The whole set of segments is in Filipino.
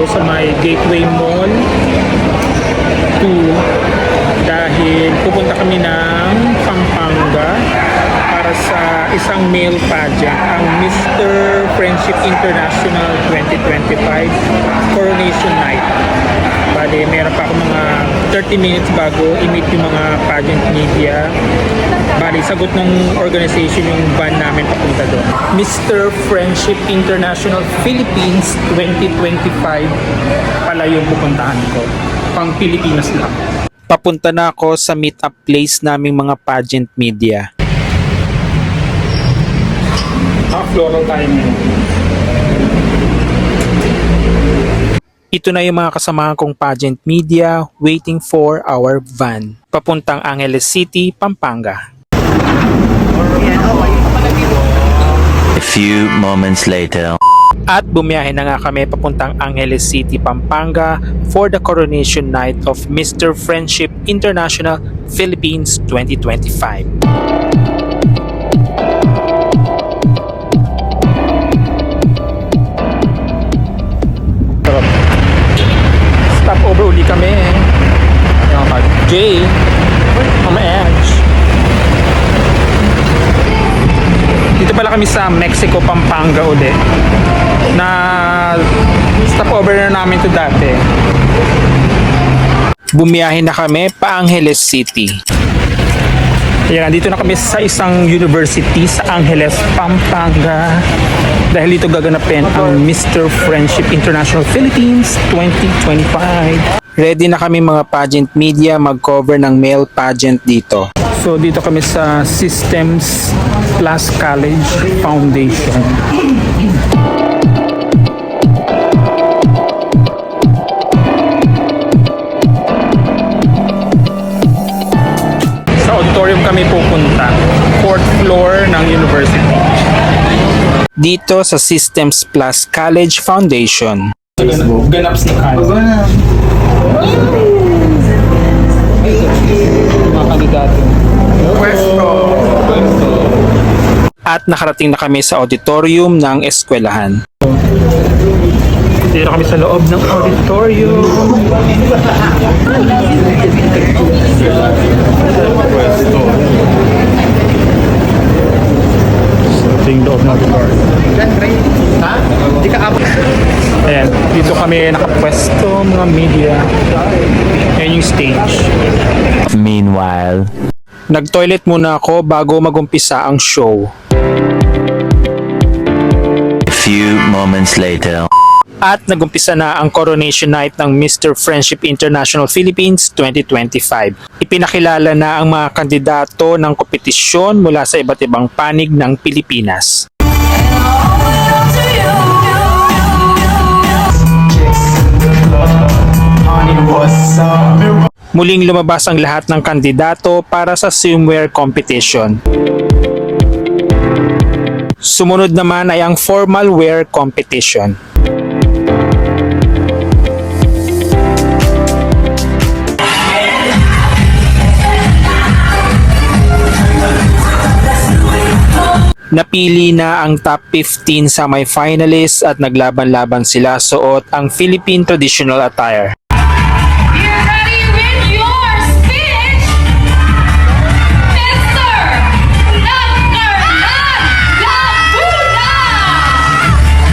tayo sa may Gateway Mall 2 dahil pupunta kami ng Pampanga para sa isang male pageant, ang Mr. Friendship International 2025 Coronation Night. Bale, meron pa ako mga 30 minutes bago i-meet yung mga pageant media. Bali, sagot ng organization yung van namin papunta doon. Mr. Friendship International Philippines 2025 pala yung pupuntahan ko. Pang Pilipinas lang. Papunta na ako sa meet-up place naming mga pageant media. Floral tayo ngayon. Ito na yung mga kasamahan kong pageant media waiting for our van. Papuntang Angeles City, Pampanga. A few moments later. At bumiyahe na nga kami papuntang Angeles City, Pampanga for the coronation night of Mr. Friendship International Philippines 2025. Stopover uli kami. Yung mag-J, Mama Edge. Dito pala kami sa Mexico, Pampanga uli. Na stopover na namin to dati. Bumiyahe na kami pa Angeles City. Ayan, dito na kami sa isang university sa Angeles, Pampanga. Dahil dito gaganapin ang Mr. Friendship International Philippines 2025. Ready na kami mga pageant media mag-cover ng male pageant dito. So dito kami sa Systems Plus College Foundation. Sa auditorium kami pupunta. 4th floor ng university. Dito sa Systems Plus College Foundation. Ganaps na kayo. Mga kandidato. At nakarating na kami sa auditorium ng eskwelahan. Dito kami sa loob ng auditorium. Ito yung loob ng auditorium. Ayan, dito kami nakapwesto mga media. Ayan yung stage. Meanwhile. Nag-toilet muna ako bago magumpisa ang show. A few moments later. At nagumpisa na ang coronation night ng Mr. Friendship International Philippines 2025. Ipinakilala na ang mga kandidato ng kompetisyon mula sa iba't ibang panig ng Pilipinas. Muling lumabas ang lahat ng kandidato para sa swimwear competition. Sumunod naman ay ang formal wear competition. Napili na ang top 15 semi-finalists at naglaban-laban sila suot ang Philippine traditional attire. You're ready with your speech, Mr. Laguna!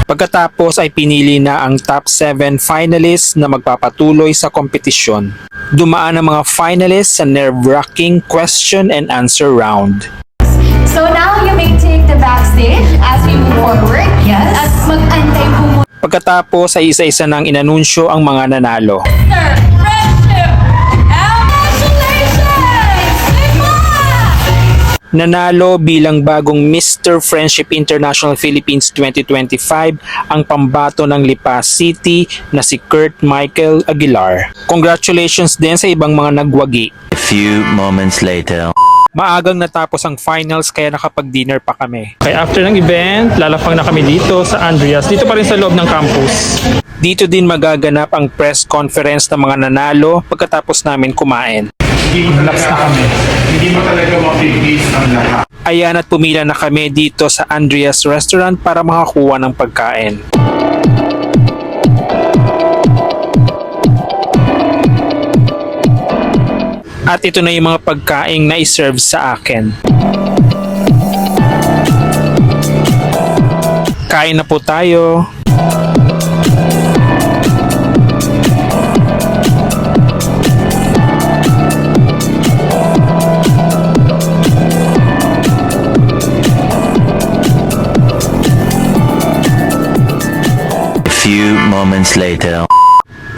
Pagkatapos ay pinili na ang top 7 finalists na magpapatuloy sa kompetisyon. Dumaan ang mga finalists sa nerve-wracking question and answer round. So now you may take the backstage as we move forward. Yes. At mag-antay po muna. Pagkatapos ay isa-isa nang inanunsyo ang mga nanalo. Mr. Friendship! Congratulations! Nanalo bilang bagong Mr. Friendship International Philippines 2025 ang pambato ng Lipa City na si Kurt Michael Aguilar. Congratulations din sa ibang mga nagwagi. A few moments later. Maagang natapos ang finals kaya nakapag-dinner pa kami. Okay, after ng event, lalapang na kami dito sa Andreas. Dito pa rin sa loob ng campus. Dito din magaganap ang press conference ng mga nanalo pagkatapos namin kumain. Laps na kami. Hindi mo talaga mapipis ang lahat. Ayan at pumila na kami dito sa Andreas Restaurant para makakuha ng pagkain. At ito na yung mga pagkaing na iserve sa akin. Kain na po tayo. A few moments later.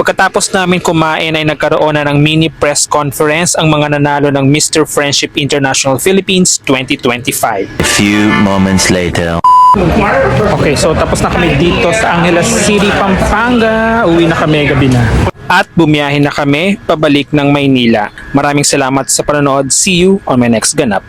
Pagkatapos namin kumain ay nagkaroon na ng mini press conference ang mga nanalo ng Mr. Friendship International Philippines 2025. A few moments later. Okay, so tapos na kami dito sa Angeles City, Pampanga. Uwi na kami gabi na. At bumiyahe na kami pabalik ng Maynila. Maraming salamat sa panonood. See you on my next ganap.